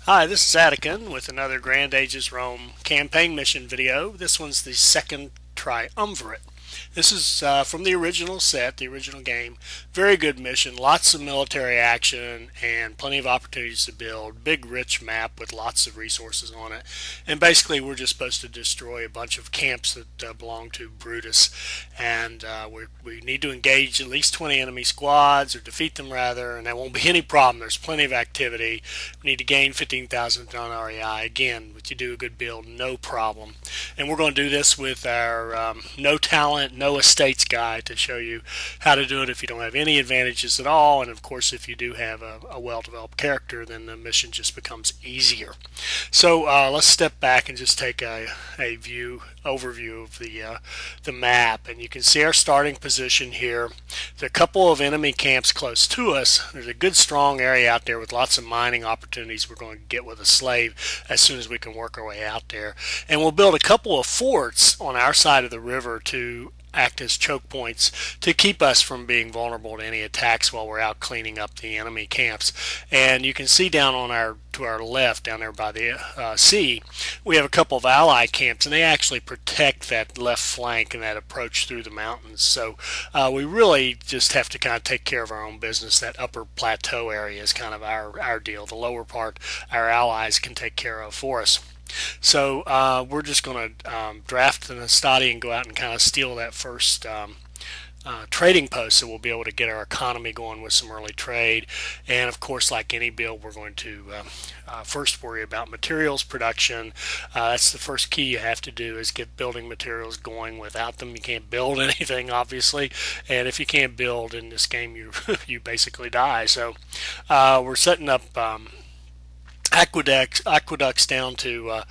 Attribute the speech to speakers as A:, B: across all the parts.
A: Hi, this is Adekyn with another Grand Ages Rome campaign mission video. This one's the second Triumvirate. This is from the original set, the original game. Very good mission, lots of military action and plenty of opportunities to build. Big rich map with lots of resources on it. And basically we're just supposed to destroy a bunch of camps that belong to Brutus. And we need to engage at least 20 enemy squads, or defeat them rather, and there won't be any problem. There's plenty of activity. We need to gain 15,000 on REI. Again, if you do a good build, no problem. And we're going to do this with our no talent, no estates guide to show you how to do it if you don't have any advantages at all. And of course, if you do have a well-developed character, then the mission just becomes easier. So let's step back and just take a overview of the map, and you can see our starting position here. There are a couple of enemy camps close to us. There's a good strong area out there with lots of mining opportunities we're going to get with a slave as soon as we can work our way out there. And we'll build a couple of forts on our side of the river to act as choke points to keep us from being vulnerable to any attacks while we're out cleaning up the enemy camps. And you can see down on to our left, down there by the sea, we have a couple of ally camps, and they actually protect that left flank and that approach through the mountains. So we really just have to kind of take care of our own business. That upper plateau area is kind of our deal. The lower part our allies can take care of for us. So we're just going to draft the Nastadi and go out and kind of steal that first trading post, so we'll be able to get our economy going with some early trade. And of course, like any build, we're going to first worry about materials production. That's the first key you have to do, is get building materials going. Without them, you can't build anything, obviously. And if you can't build in this game, you basically die. So we're setting up aqueducts down to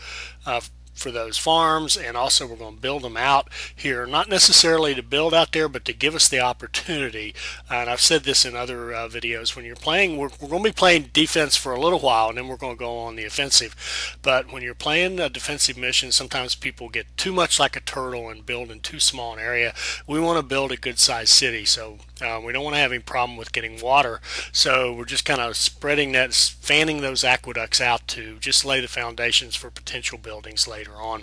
A: for those farms, and also we're going to build them out here, not necessarily to build out there, but to give us the opportunity. And I've said this in other videos, when you're playing, we're going to be playing defense for a little while, and then we're going to go on the offensive. But when you're playing a defensive mission, sometimes people get too much like a turtle and build in too small an area. We want to build a good sized city, so we don't want to have any problem with getting water. So we're just kind of spreading that, fanning those aqueducts out to just lay the foundations for potential buildings later on.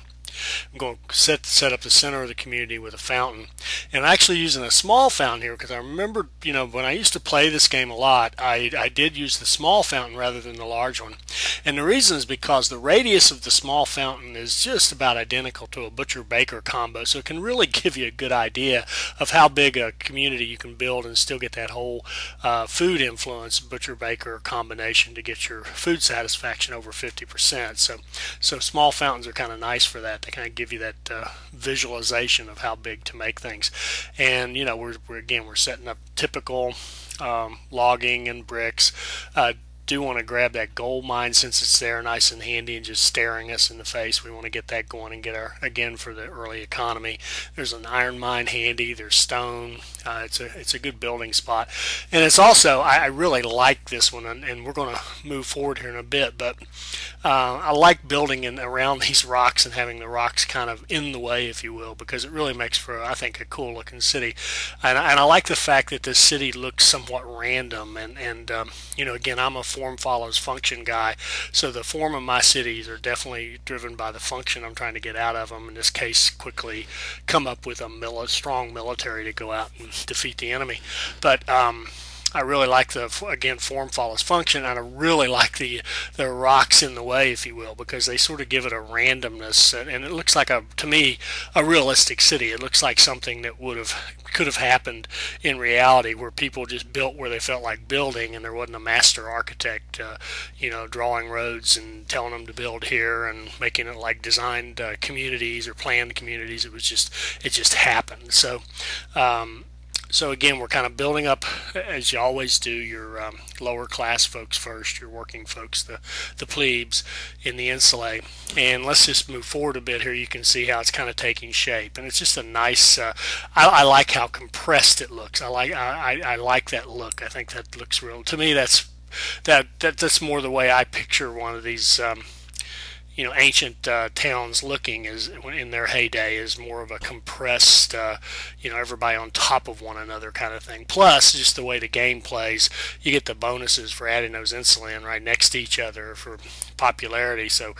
A: I'm going to set up the center of the community with a fountain, and I'm actually using a small fountain here because I remember, when I used to play this game a lot, I did use the small fountain rather than the large one. And the reason is because the radius of the small fountain is just about identical to a butcher-baker combo, so it can really give you a good idea of how big a community you can build and still get that whole food influence butcher-baker combination to get your food satisfaction over 50%. So small fountains are kind of nice for that. They kind of give you that visualization of how big to make things. And we're setting up typical logging and bricks. Do want to grab that gold mine since it's there nice and handy and just staring us in the face. We want to get that going and get again, for the early economy. There's an iron mine handy. There's stone. It's a good building spot. And it's also, I really like this one, and we're going to move forward here in a bit, but I like building around these rocks and having the rocks kind of in the way, if you will, because it really makes for, I think, a cool looking city. And I like the fact that this city looks somewhat random, and again, I'm a form follows function guy, so the form of my cities are definitely driven by the function I'm trying to get out of them. In this case, quickly come up with a strong military to go out and defeat the enemy. But I really like again, form follows function, and I really like the rocks in the way, if you will, because they sort of give it a randomness, and it looks like, to me, a realistic city. It looks like something that could have happened in reality, where people just built where they felt like building, and there wasn't a master architect, drawing roads and telling them to build here and making it like designed communities or planned communities. It just happened. So again, we're kind of building up, as you always do, your lower class folks first, your working folks, the plebes in the insulae. And let's just move forward a bit here. You can see how it's kind of taking shape, and it's just a nice. I like how compressed it looks. I like that look. I think that looks real. To me, that's more the way I picture one of these. ancient towns looking is in their heyday is more of a compressed, everybody on top of one another kind of thing. Plus, just the way the game plays, you get the bonuses for adding those insulin right next to each other for popularity. So,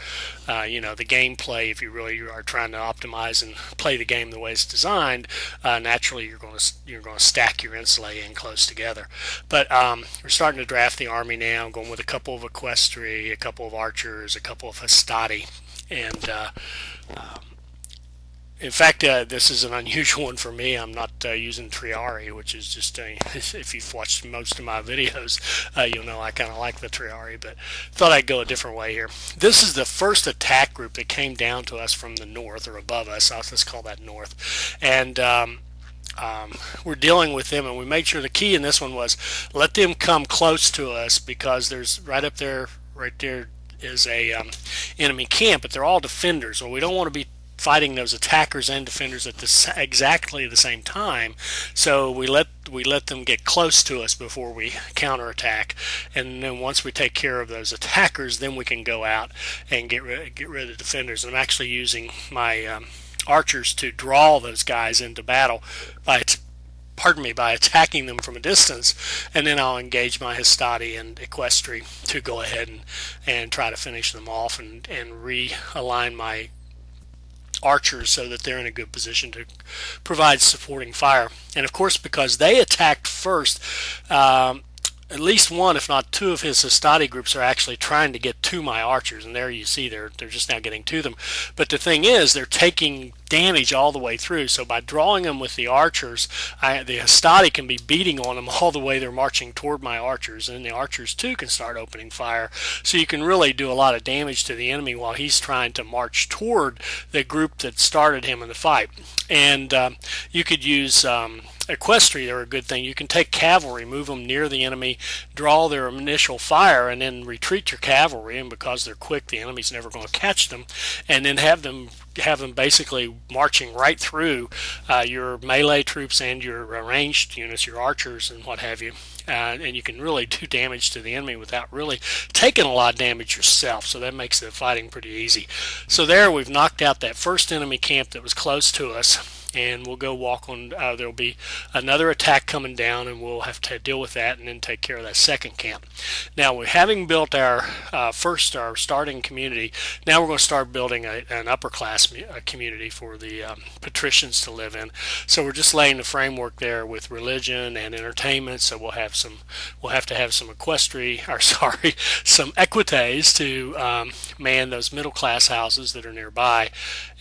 A: the gameplay, if you really are trying to optimize and play the game the way it's designed, naturally you're going to stack your insulae in close together. But we're starting to draft the army now. I'm going with a couple of equestri, a couple of archers, a couple of hastati, and in fact, this is an unusual one for me. I'm not using Triari, which is just if you've watched most of my videos, you'll know I kind of like the Triari, but thought I'd go a different way here. This is the first attack group that came down to us from the north, or above us. Let's call that north. And we're dealing with them, and we made sure the key in this one was let them come close to us, because there's right there is a enemy camp, but they're all defenders. Well, we don't want to be fighting those attackers and defenders at exactly the same time, so we let them get close to us before we counterattack, and then once we take care of those attackers, then we can go out and get rid of the defenders. And I'm actually using my archers to draw those guys into battle by attacking them from a distance, and then I'll engage my hastati and equestri to go ahead and try to finish them off and realign my archers so that they're in a good position to provide supporting fire. And of course, because they attacked first, at least one, if not two, of his hastati groups are actually trying to get to my archers, and there you see they're just now getting to them. But the thing is, they're taking damage all the way through, so by drawing them with the archers, the hastati can be beating on them all the way they're marching toward my archers, and the archers too can start opening fire, so you can really do a lot of damage to the enemy while he's trying to march toward the group that started him in the fight. And you could use equestri. They're a good thing. You can take cavalry, move them near the enemy, draw their initial fire, and then retreat your cavalry, and because they're quick, the enemy's never going to catch them, and then have them basically marching right through your melee troops and your ranged units, your archers and what have you, and you can really do damage to the enemy without really taking a lot of damage yourself, so that makes the fighting pretty easy. So there we've knocked out that first enemy camp that was close to us, and we'll go walk on. There'll be another attack coming down, and we'll have to deal with that and then take care of that second camp. Now, we're having built our starting community. Now we're going to start building an upper class community for the patricians to live in. So we're just laying the framework there with religion and entertainment. So we'll have to have some some equites to man those middle class houses that are nearby,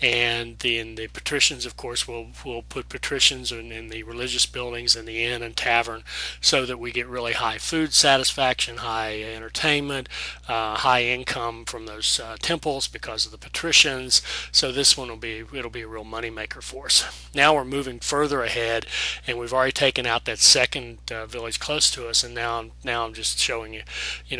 A: and then the patricians, of course, will put patricians in the religious buildings and the inn and tavern, so that we get really high food satisfaction, high entertainment, high income from those temples because of the patricians. So this one it'll be a real money maker for us. Now we're moving further ahead, and we've already taken out that second village close to us, and now I'm just showing you,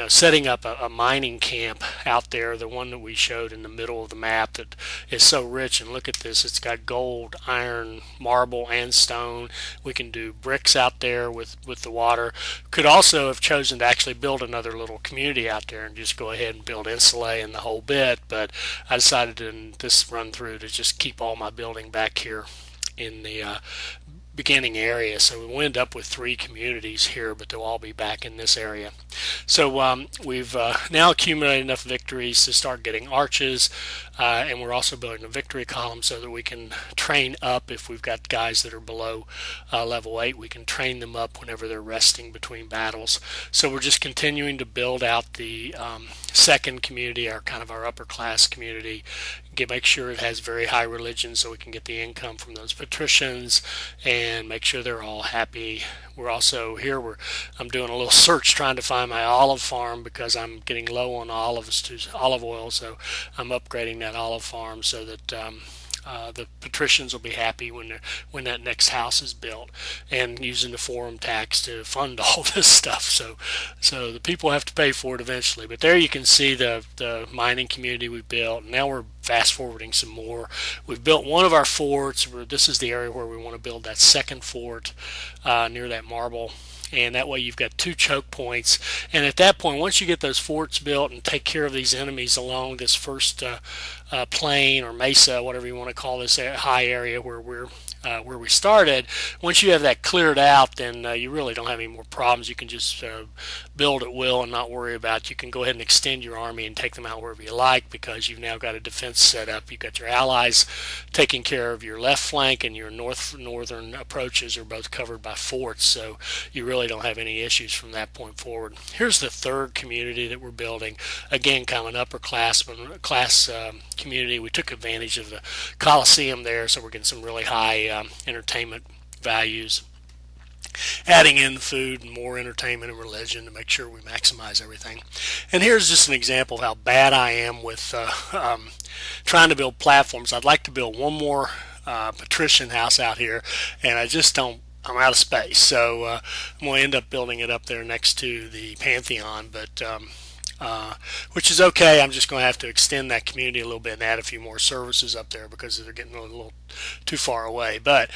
A: setting up a mining camp out there, the one that we showed in the middle of the map that is so rich. And look at this, it's got gold, iron, marble, and stone. We can do bricks out there with the water. Could also have chosen to actually build another little community out there and just go ahead and build insulae and the whole bit, but I decided in this run through to just keep all my building back here in the beginning area. So we'll end up with 3 communities here, but they'll all be back in this area. So we've now accumulated enough victories to start getting arches, and we're also building a victory column so that we can train up. If we've got guys that are below level 8, we can train them up whenever they're resting between battles. So we're just continuing to build out the second community, our upper class community, make sure it has very high religion so we can get the income from those patricians and make sure they're all happy. We're also here, I'm doing a little search trying to find my olive farm because I'm getting low on olive oil, so I'm upgrading that olive farm so that the patricians will be happy when that next house is built, and using the forum tax to fund all this stuff. So the people have to pay for it eventually. But there you can see the mining community we built. Now we're fast forwarding some more. We've built one of our forts. This is the area where we want to build that second fort near that marble and that way you've got 2 choke points. And at that point, once you get those forts built and take care of these enemies along this first plain or mesa, whatever you want to call this high area where we started, once you have that cleared out, then you really don't have any more problems. You can just build at will and not worry about it. You can go ahead and extend your army and take them out wherever you like, because you've now got a defense set up. You've got your allies taking care of your left flank, and your northern approaches are both covered by forts, so you really don't have any issues from that point forward. Here's the third community that we're building. Again, kind of an upper class community. We took advantage of the Coliseum there, so we're getting some really high entertainment values, adding in food and more entertainment and religion to make sure we maximize everything. And here's just an example of how bad I am with trying to build platforms. I'd like to build one more patrician house out here, and I just don't. I'm out of space, so I'm going to end up building it up there next to the Pantheon, but which is okay. I'm just going to have to extend that community a little bit and add a few more services up there because they're getting a little too far away. But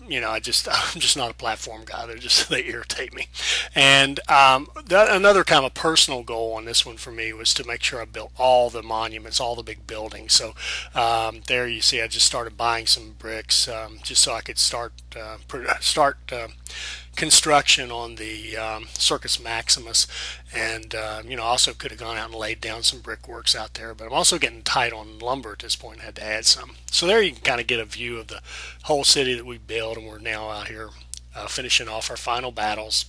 A: you know, I'm just not a platform guy. They irritate me. And another kind of personal goal on this one for me was to make sure I built all the monuments, all the big buildings. So there you see, I just started buying some bricks just so I could start construction on the Circus Maximus, and you know, also could have gone out and laid down some brickworks out there, but I'm also getting tight on lumber at this point. Had to add some. So there you can kind of get a view of the whole city that we built, and we're now out here finishing off our final battles.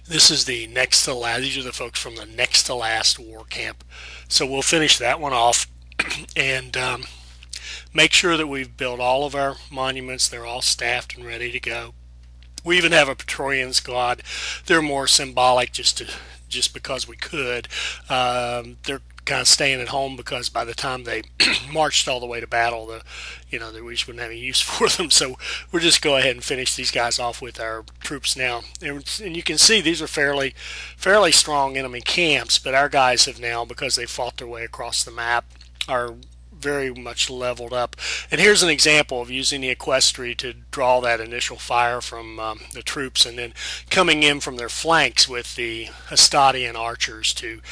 A: This is the next to last. These are the folks from the next to last war camp. So we'll finish that one off and make sure that we've built all of our monuments. They're all staffed and ready to go. We even have a Praetorian squad. They're more symbolic just because we could. They're kind of staying at home because by the time they marched all the way to battle, we just wouldn't have any use for them. So we'll just go ahead and finish these guys off with our troops now. And you can see these are fairly strong enemy camps, but our guys have now, because they fought their way across the map, are very much leveled up. And here's an example of using the equestry to draw that initial fire from the troops, and then coming in from their flanks with the Hastadian archers to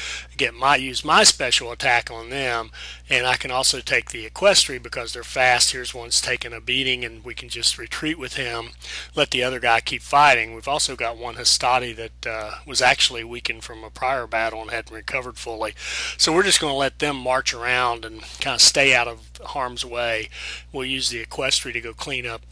A: use my special attack on them. And I can also take the equestry because they're fast. Here's one's taking a beating, and we can just retreat with him, let the other guy keep fighting. We've also got one Hastati that was actually weakened from a prior battle and hadn't recovered fully. So we're just going to let them march around and kind of stay out of harm's way. We'll use the equestry to go clean up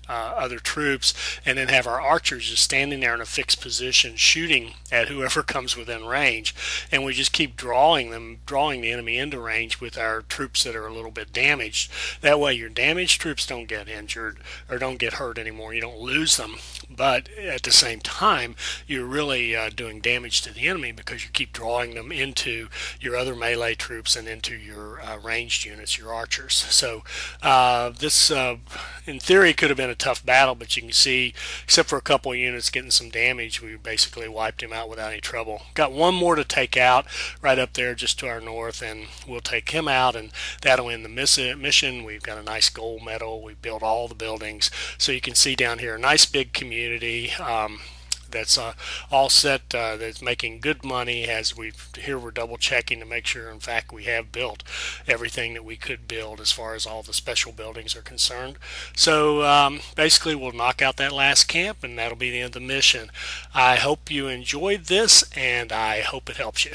A: other troops, and then have our archers just standing there in a fixed position shooting at whoever comes within range, and we just keep drawing the enemy into range with our troops that are a little bit damaged. That way your damaged troops don't get injured or don't get hurt anymore. You don't lose them, but at the same time you're really doing damage to the enemy because you keep drawing them into your other melee troops and into your ranged units, your archers. So this in theory could have been a tough battle, but you can see, except for a couple of units getting some damage, we basically wiped him out without any trouble. Got one more to take out right up there just to our north, and we'll take him out, and that'll end the mission. We've got a nice gold medal. We built all the buildings, so you can see down here a nice big community that's all set, that's making good money. Here we're double checking to make sure in fact we have built everything that we could build as far as all the special buildings are concerned. So basically we'll knock out that last camp, and that'll be the end of the mission. I hope you enjoyed this, and I hope it helps you.